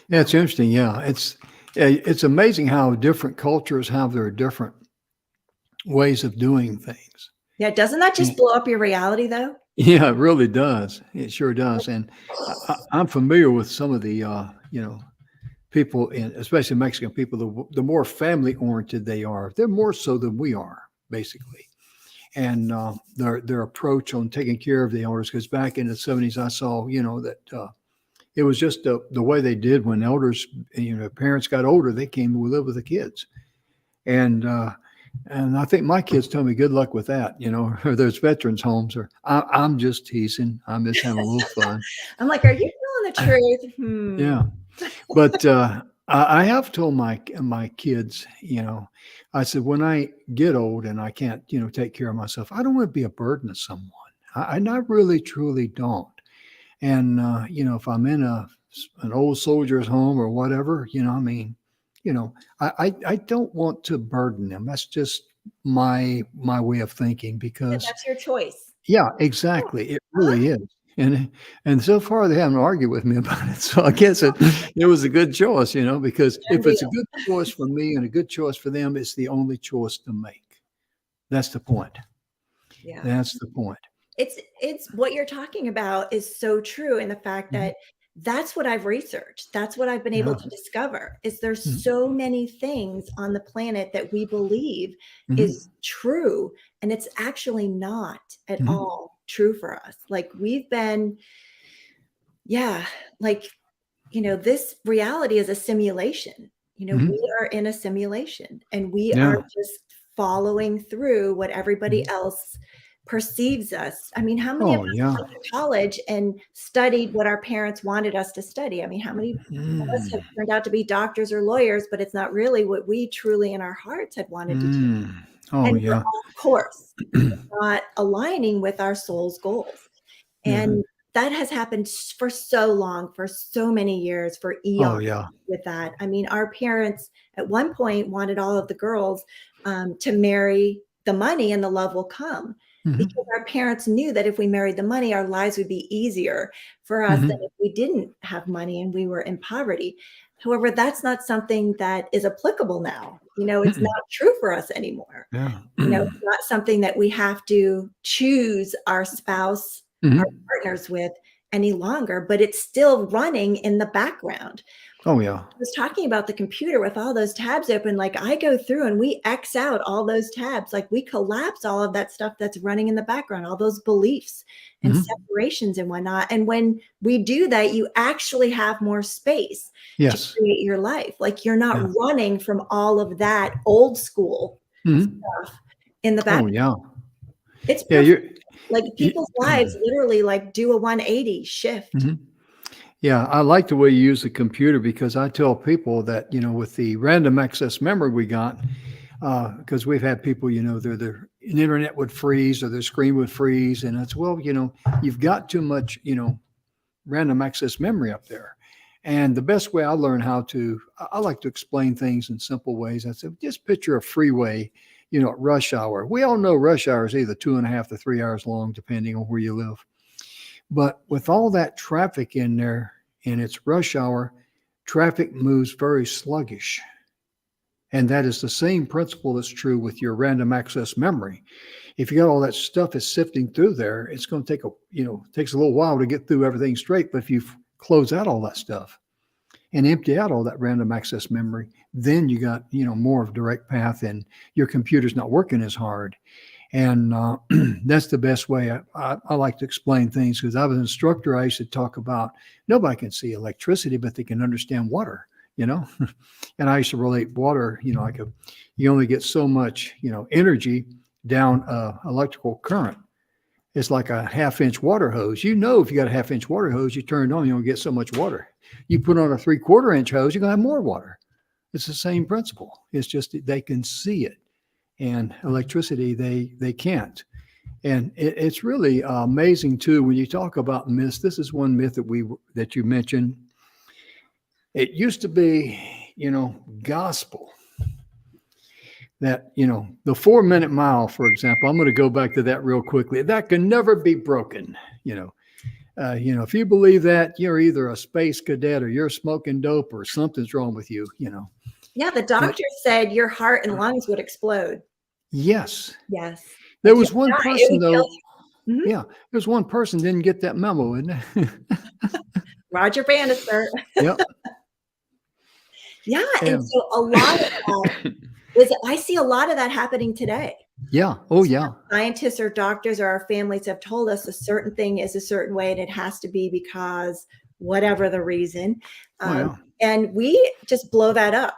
Yeah, it's interesting. Yeah, it's amazing how different cultures have their different ways of doing things. Yeah, doesn't that Yeah, just blow up your reality though? yeah, it really does. It sure does. And I'm familiar with some of the, people in, especially Mexican people. The more family oriented they are, they're more so than we are, basically. And their approach on taking care of the elders, because back in the '70s, I saw, that it was just the way they did when elders, parents got older, they came to live with the kids. And and I think my kids tell me good luck with that, or those veterans homes. Or I'm just teasing. I'm just having a little fun. I'm like, are you telling the truth? Yeah, but I have told my kids, I said when I get old and I can't, take care of myself, I don't want to be a burden to someone. I not really truly don't. And if I'm in an old soldier's home or whatever, I mean, I don't want to burden them. That's just my way of thinking Yeah, because that's your choice. yeah, Yeah. exactly. It Uh-huh. really is. And so far they haven't argued with me about it. So I guess it was a good choice, because Done if it's a deal. good choice for me and a good choice for them, it's the only choice to make. That's the point. Yeah. That's the point. It's what you're talking about is so true in the fact Mhm. that that's what I've researched. That's what I've been able Yeah. to discover is there's Mhm. so many things on the planet that we believe Mhm. is true and it's actually not at Mhm. all true for us. Like we've been yeah, like this reality is a simulation. Mhm. We are in a simulation and we are Yeah. just following through what everybody Mhm. else perceives us. I mean, how many of Oh, us yeah. went to college and studied what our parents wanted us to study? I mean, how many of us have Mm. turned out to be doctors or lawyers, but it's not really what we truly in our hearts had wanted to do. Mm. Oh, And we're yeah. off course, not aligning with our soul's goals. Yeah. And that has happened for so long, for so many years, for Oh, eons yeah. with that. I mean, our parents at one point wanted all of the girls to marry the money and the love will come. Mhm. because our parents knew that if we married the money, our lives would be easier for us than Mhm. if we didn't have money and we were in poverty. However, that's not something that is applicable now. It's Mm-mm. not true for us anymore. Yeah. It's not something that we have to choose our spouse, our Mhm. partners with any longer, but it's still running in the background. Oh, yeah. Was talking about the computer with all those tabs open, like I go through and we X out all those tabs, like we collapse all of that stuff that's running in the background, all those beliefs and Mhm. separations and whatnot. And when we do that, you actually have more space to Yes. create your life. Like you're not Yeah. running from all of that old school Mhm. stuff in the back. Oh, yeah. It's Yeah, perfect. you're Like you people's lives literally like do a 180 shift. Mhm. Yeah, I like the way you use the computer because I tell people that, with the random access memory we got, because we've had people, their internet would freeze or their screen would freeze, and it's, well, you've got too much, random access memory up there. And the best way I learn how to, I like to explain things in simple ways. I said, just picture a freeway, at rush hour. We all know rush hour is either 2.5 to 3 hours long, depending on where you live. But with all that traffic in there and it's rush hour, traffic moves very sluggish. And that is the same principle that's true with your random access memory. If you got all that stuff is sifting through there, it's going to take takes a little while to get through everything straight. But if you close out all that stuff and empty out all that random access memory, then you got, more of a direct path and your computer's not working as hard. And that's the best way I like to explain things because I was an instructor. I used to talk about nobody can see electricity, but they can understand water, you know. And I used to relate water, like you only get so much, energy down electrical current. It's like a half-inch water hose. If you got a half-inch water hose, you turn it on, you don't get so much water. You put on a three-quarter-inch hose, you're gonna have more water. It's the same principle. It's just that they can see it, and electricity they can't. And it's really amazing too when you talk about myths. This is one myth that you mentioned. It used to be, gospel that the 4 minute mile, for example. I'm going to go back to that real quickly. That can never be broken. If you believe that, you're either a space cadet or you're smoking dope or something's wrong with you. Yeah, the But doctor said your heart and lungs would explode. yes, Yes. there Like you'll was one die. It person would kill though. you. Mhm. Yeah, there was one person didn't get that memo, isn't it? Roger Bannister. Yep. Yeah, and And so a lot of that I see a lot of that happening today. yeah. Oh yeah. Scientists or doctors or our families have told us a certain thing is a certain way and it has to be because whatever the reason. Oh Um, yeah. and we just blow that up.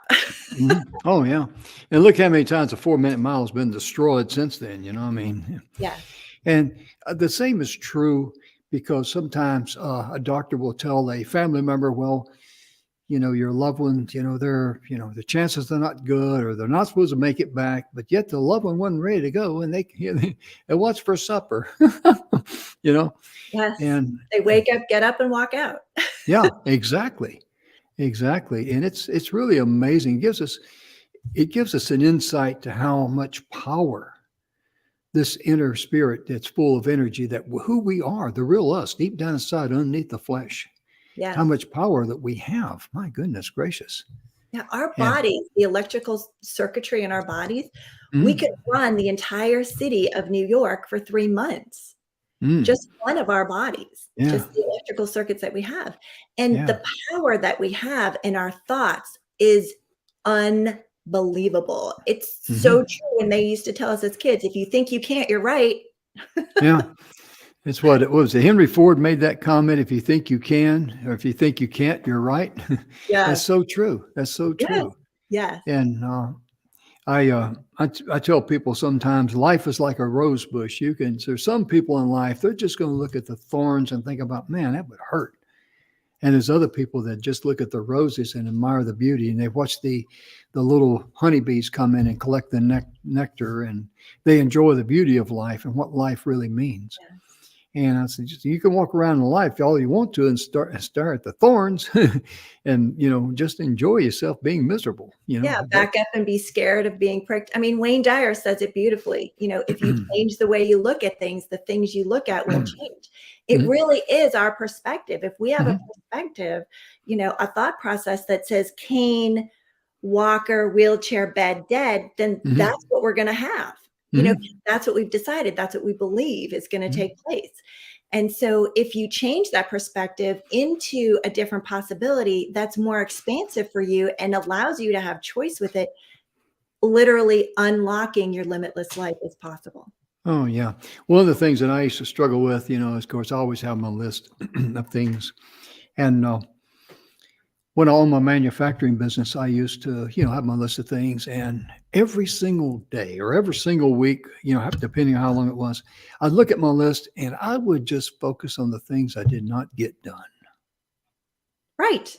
Mhm. Oh yeah. And look how many times the 4 minute mile has been destroyed since then. I mean, Yes. and the same is true because sometimes a doctor will tell a family member, well, your loved ones, they're, the chances are not good or they're not supposed to make it back, but yet the loved one wasn't ready to go and and what's for supper, you know, Yes. and They wake up, get up, and walk out. yeah, exactly. Exactly. And it's really amazing. It gives us an insight to how much power this inner spirit that's full of energy, that who we are, the real us, deep down inside, underneath the flesh, how Yes. much power that we have. My goodness gracious. Yeah, our And bodies, the electrical circuitry in our bodies, we could mm, run the entire city of New York for 3 months. mm, Just one of our bodies, yeah, just the electrical circuits that we have. And yeah. the power that we have in our thoughts is unbelievable. It's so Hmm. true when they used to tell us as kids, if you think you can't, you're right. Yeah. It's what it was. Henry Ford made that comment. If you think you can, or if you think you can't, you're right. That's Yes, so true. That's so yes, true. yes, And I tell people sometimes life is like a rose bush. There's some people in life, they're just going to look at the thorns and think about, man, that would hurt. And there's other people that just look at the roses and admire the beauty, and they watch the little honeybees come in and collect the nectar, and they enjoy the beauty of life and what life really means. And I said, you can walk around in life all you want to and stare at the thorns and, just enjoy yourself being miserable, Yeah, but back up and be scared of being pricked. I mean, Wayne Dyer says it beautifully. If you change the way you look at things, the things you look at will change. It Mhm, really is our perspective. If we have a mhm, perspective, a thought process that says cane, walker, wheelchair, bed, dead, then mhm, that's what we're going to have. mhm, That's what we've decided. That's what we believe is going to mhm. take place. And so if you change that perspective into a different possibility that's more expansive for you and allows you to have choice with it, literally unlocking your limitless life is possible. Oh, yeah. One of the things that I used to struggle with, is, of course, I always have my list of things. And when I owned my manufacturing business, I used to, have my list of things. And every single day or every single week, depending on how long it was, I'd look at my list and I would just focus on the things I did not get done. Right.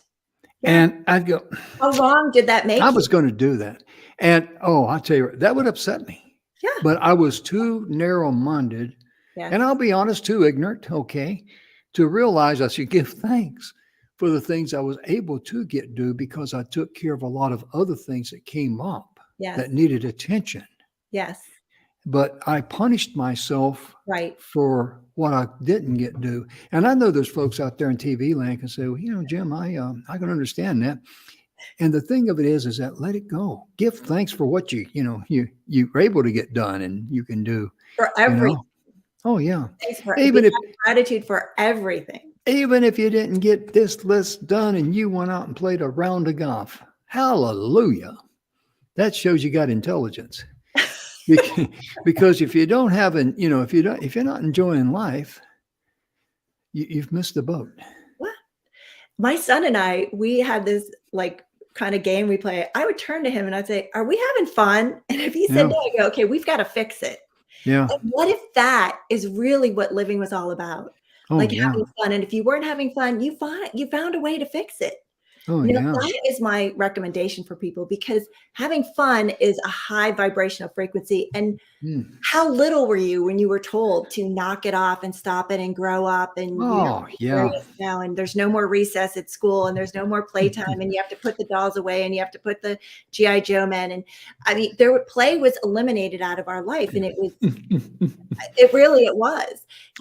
Yeah. And I'd go, How wrong did that I make you? was going to do that. And I tell you, that would upset me. Yeah. But I was too narrow minded, and Yes. I'll be honest, too ignorant, okay, to realize I should give thanks for the things I was able to get done because I took care of a lot of other things that came up Yes. that needed attention. Yes. But I punished myself Right. for what I didn't get due. And I know there's folks out there in TV land can say, well, Jim, I can understand that. And the thing of it is that let it go. Give thanks for what you were able to get done and you can do. For You every know. Oh yeah. Thanks for Even if gratitude for everything. even if you didn't get this list done and you went out and played a round of golf, hallelujah. That shows you got intelligence. Because if you don't have an, if you're not enjoying life, you've missed the boat. What? My son and I, we had this like kind of game we play. I would turn to him and I'd say, "Are we having fun?" And if he said Yeah. no, I go, "Okay, we've got to fix it." Yeah. And what if that is really what living was all about? Oh Like yeah. having fun. And if you weren't having fun, you found a way to fix it. Oh yeah. That is my recommendation for people because having fun is a high vibrational frequency. And Mm. how little were you when you were told to knock it off and stop it and grow up and you have Oh to be yeah. serious now and there's no more recess at school and there's no more playtime and you have to put the dolls away and you have to put the GI Joe men and I mean play was eliminated out of our life and it was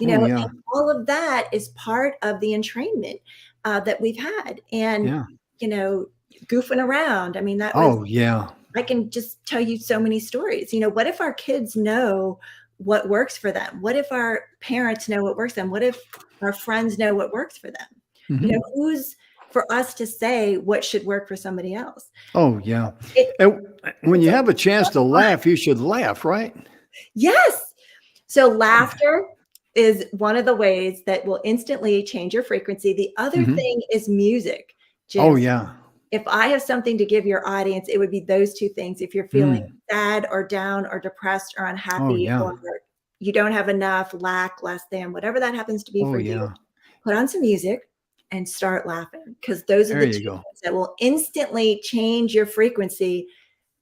Oh and yeah. all of that is part of the entrainment that we've had and Yeah. you know goofing around. I mean that was Oh yeah. I can just tell you so many stories. What if our kids know what works for them? What if our parents know what works for them? What if our friends know what works for them? Mhm. Who's for us to say what should work for somebody else? Oh, yeah. It, And when it's you a have a chance to laugh, you should laugh, right? yes. So laughter is one of the ways that will instantly change your frequency. The other Mhm. thing is music, Oh, Jim. yeah. If I have something to give your audience, it would be those two things. If you're feeling Mm. sad or down or depressed or Oh, unhappy yeah. or you don't have enough, lack, less than, whatever that happens to be Oh, for you, yeah. put on some music and start laughing because those are There the you two go. things that will instantly change your frequency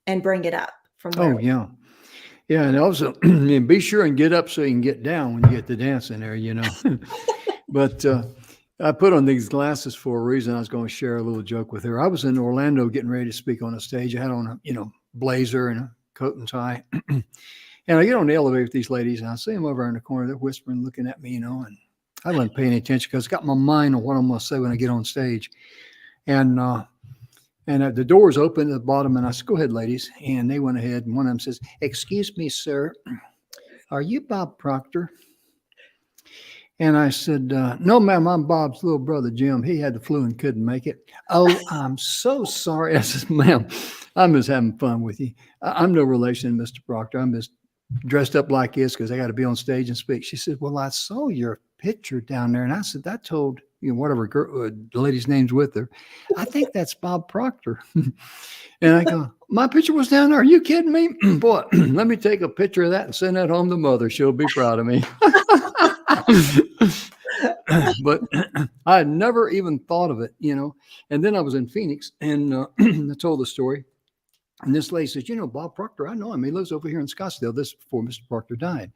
and bring it up from where Oh, yeah. Yeah, and also, and be sure and get up so you can get down when you get to dancing there. But, I put on these glasses for a reason. I was gonna share a little joke with her. I was in Orlando getting ready to speak on a stage. I had on a, blazer and a coat and tie. And I get on the elevator with these ladies, and I see them over in the corner. They're whispering, looking at me, and I wasn't paying any attention because I got my mind on what I'm going to say when I get on stage. And the doors open at the bottom, and I said, "Go ahead, ladies." And they went ahead, and one of them says, "Excuse me, sir, are you Bob Proctor?" And I said, "No, ma'am, I'm Bob's little brother, Jim. He had the flu and couldn't make it." "Oh, I'm so sorry." I said, "Ma'am, I'm just having fun with you. I'm no relation to Mr. Proctor. I'm just dressed up like this because I got to be on stage and speak." She said, "Well, I saw your picture down there." And I said, "That told, whatever girl, the lady's name's with her. I think that's Bob Proctor." And I go, "My picture was down there. Are you kidding me?" "Boy, let me take a picture of that and send that home to mother. She'll be proud of me." But I had never even thought of it. And then I was in Phoenix and I told the story. And this lady says, "Bob Proctor, I know him. He lives over here in Scottsdale." This is before Mr. Proctor died.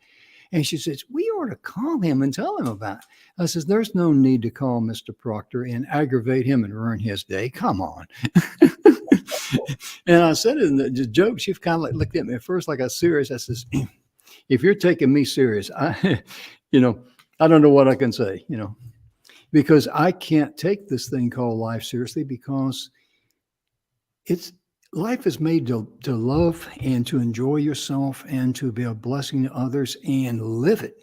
And she says, we ought to call him and tell him about it. I says, there's no need to call Mr. Proctor and aggravate him and ruin his day. Come on. And I said it in the joke. She kind of like looked at me at first like I was serious. I says, if you're taking me serious, I don't know what I can say, because I can't take this thing called life seriously, because life is made to love and to enjoy yourself and to be a blessing to others and live it.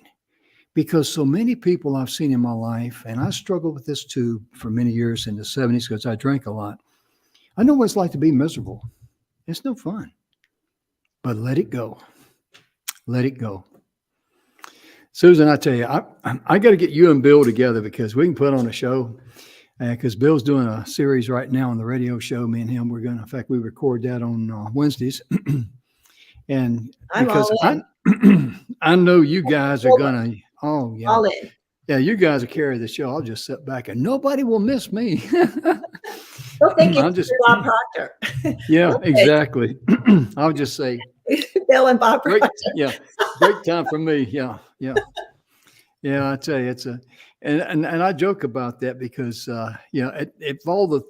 Because so many people I've seen in my life, and I struggled with this too for many years in the 70s because I drank a lot. I know what it's like to be miserable. It's no fun. But let it go. Let it go. Susan, I tell you, I got to get you and Bill together because we can put on a show. Because Bill's doing a series right now on the radio show. Me and him, in fact, we record that on Wednesdays. And because I know you guys are going to, oh, yeah. All in. Yeah, you guys will carry the show. I'll just sit back and nobody will miss me. Don't think it's Bob Proctor. Yeah, exactly. I'll just say, Bill and Bob Proctor. Great time for me. Yeah. I tell you, and I joke about that because if all the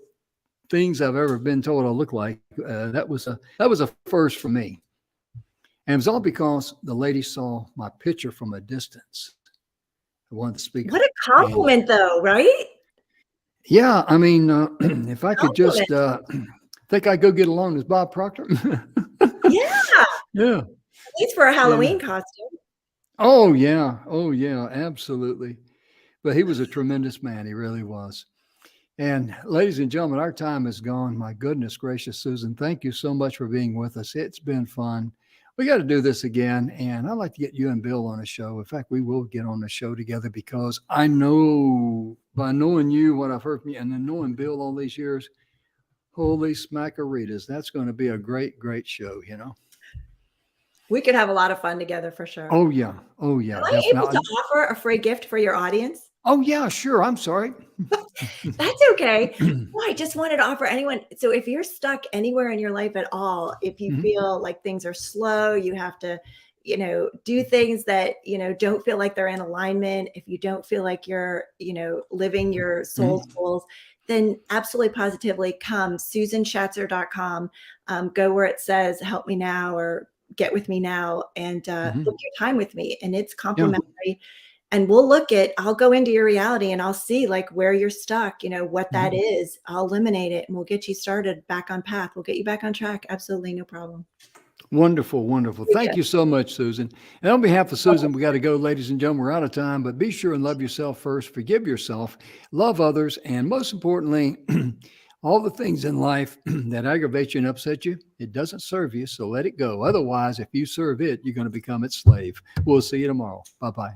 things I've ever been told I look like, that was a first for me, and it was all because the lady saw my picture from a distance. I wanted to speak. What a compliment, though, right? Yeah, I mean, if I could just think I'd go get along as Bob Proctor. Yeah. At least for a Halloween costume. Oh yeah, absolutely. But he was a tremendous man. He really was. And ladies and gentlemen, our time is gone. My goodness gracious, Susan, thank you so much for being with us. It's been fun. We got to do this again. And I'd like to get you and Bill on a show. In fact, we will get on the show together because I know by knowing you, what I've heard from you, and then knowing Bill all these years, holy smackaretas, that's going to be a great, great show, We could have a lot of fun together for sure. Oh, yeah. Am I able to offer a free gift for your audience? Oh, yeah, sure. I'm sorry. That's okay. Well, I just wanted to offer anyone. So if you're stuck anywhere in your life at all, if you feel like things are slow, you have to, do things that, don't feel like they're in alignment. If you don't feel like you're, living your soul's goals, then absolutely positively come susanshatzer.com, go where it says help me now or get with me now and book your time with me. And it's complimentary. Yeah. And I'll go into your reality and I'll see like where you're stuck, what that is. I'll eliminate it and we'll get you started back on path. We'll get you back on track. Absolutely. No problem. Wonderful. Thank you so much, Susan. And on behalf of Susan, we got to go, ladies and gentlemen. We're out of time, but be sure and love yourself first, forgive yourself, love others, and most importantly, all the things in life that aggravate you and upset you, it doesn't serve you, so let it go. Otherwise, if you serve it, you're going to become its slave. We'll see you tomorrow. Bye-bye.